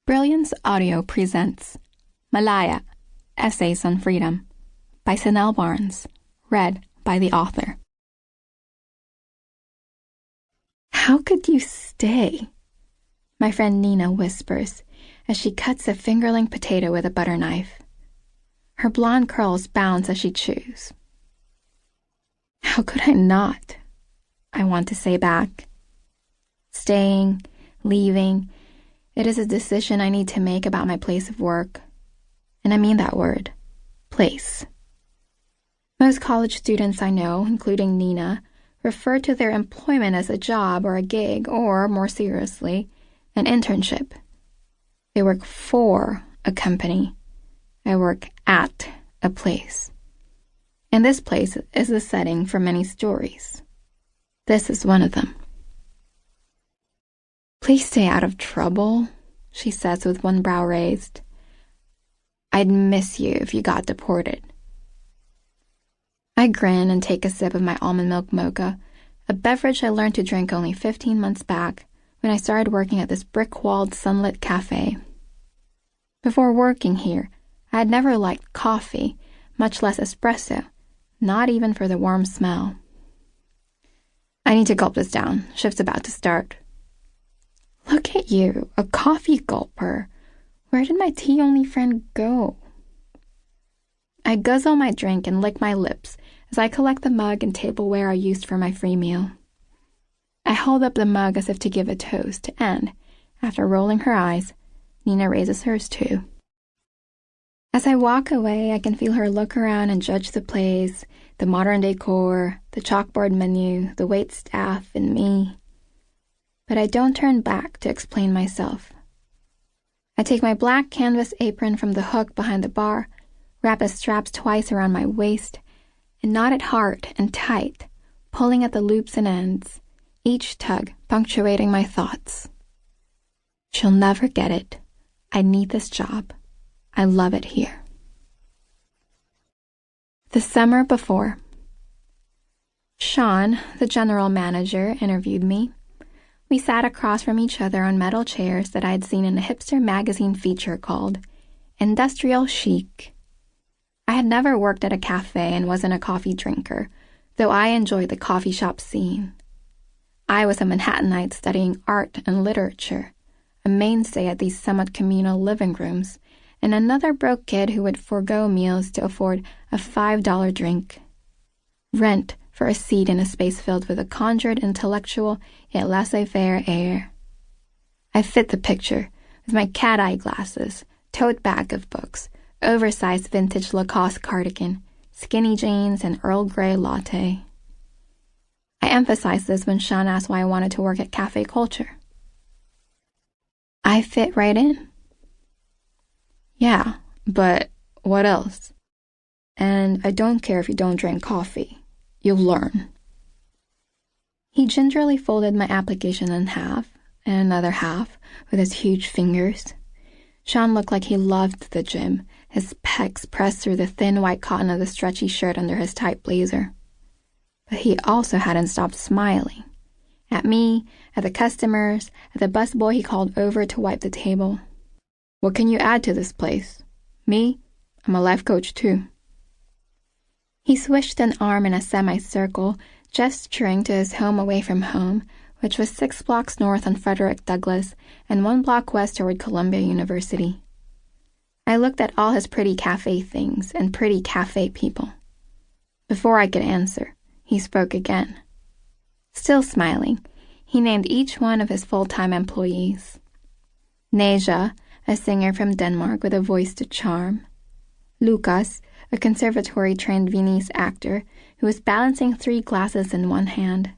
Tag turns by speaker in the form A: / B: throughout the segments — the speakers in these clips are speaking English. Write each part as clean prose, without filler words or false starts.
A: Brilliance Audio presents Malaya, Essays on Freedom by Cinelle Barnes, read by the author. How could you stay? My friend Nina whispers as she cuts a fingerling potato with a butter knife. Her blonde curls bounce as she chews. How could I not? I want to say back. Staying, leaving, it is a decision I need to make about my place of work. And I mean that word, place. Most college students I know, including Nina, refer to their employment as a job or a gig or, more seriously, an internship. They work for a company. I work at a place. And this place is the setting for many stories. This is one of them. Please stay out of trouble, she says with one brow raised. I'd miss you if you got deported. I grin and take a sip of my almond milk mocha, a beverage I learned to drink only 15 months back when I started working at this brick-walled, sunlit cafe. Before working here, I had never liked coffee, much less espresso, not even for the warm smell. I need to gulp this down. Shift's about to start. Look at you, a coffee gulper. Where did my tea-only friend go? I guzzle my drink and lick my lips as I collect the mug and tableware I used for my free meal. I hold up the mug as if to give a toast, and, after rolling her eyes, Nina raises hers too. As I walk away, I can feel her look around and judge the place, the modern decor, the chalkboard menu, the waitstaff, and me. But I don't turn back to explain myself. I take my black canvas apron from the hook behind the bar, wrap the straps twice around my waist, and knot it hard and tight, pulling at the loops and ends, each tug punctuating my thoughts. She'll never get it. I need this job. I love it here. The summer before. Sean, the general manager, interviewed me. We sat across from each other on metal chairs that I had seen in a hipster magazine feature called Industrial Chic. I had never worked at a cafe and wasn't a coffee drinker, though I enjoyed the coffee shop scene. I was a Manhattanite studying art and literature, a mainstay at these somewhat communal living rooms, and another broke kid who would forego meals to afford a $5 drink. Rent for a seat in a space filled with a conjured intellectual yet laissez-faire air. I fit the picture with my cat-eye glasses, tote bag of books, oversized vintage Lacoste cardigan, skinny jeans, and Earl Grey latte. I emphasized this when Sean asked why I wanted to work at cafe culture. I fit right in. Yeah, but what else? And I don't care if you don't drink coffee. You'll learn. He gingerly folded my application in half, and another half, with his huge fingers. Sean looked like he loved the gym, his pecs pressed through the thin white cotton of the stretchy shirt under his tight blazer. But he also hadn't stopped smiling. At me, at the customers, at the busboy he called over to wipe the table. What can you add to this place? Me? I'm a life coach too. He swished an arm in a semicircle, gesturing to his home away from home, which was 6 blocks north on Frederick Douglass and 1 block west toward Columbia University. I looked at all his pretty cafe things and pretty cafe people. Before I could answer, he spoke again. Still smiling, he named each one of his full-time employees. Neja, a singer from Denmark with a voice to charm. Lucas, a conservatory-trained Viennese actor who was balancing 3 glasses in one hand.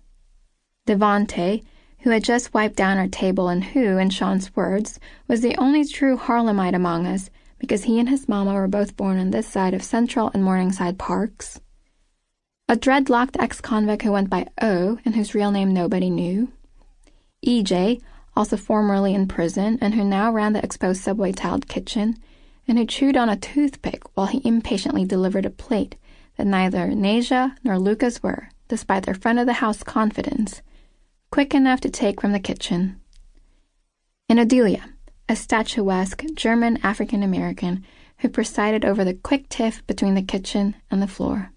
A: Devante, who had just wiped down our table and who, in Sean's words, was the only true Harlemite among us because he and his mama were both born on this side of Central and Morningside Parks. A dreadlocked ex-convict who went by O and whose real name nobody knew. EJ, also formerly in prison and who now ran the exposed subway-tiled kitchen, and who chewed on a toothpick while he impatiently delivered a plate that neither Neja nor Lucas were, despite their front-of-the-house confidence, quick enough to take from the kitchen. And Odelia, a statuesque German African-American who presided over the quick tiff between the kitchen and the floor.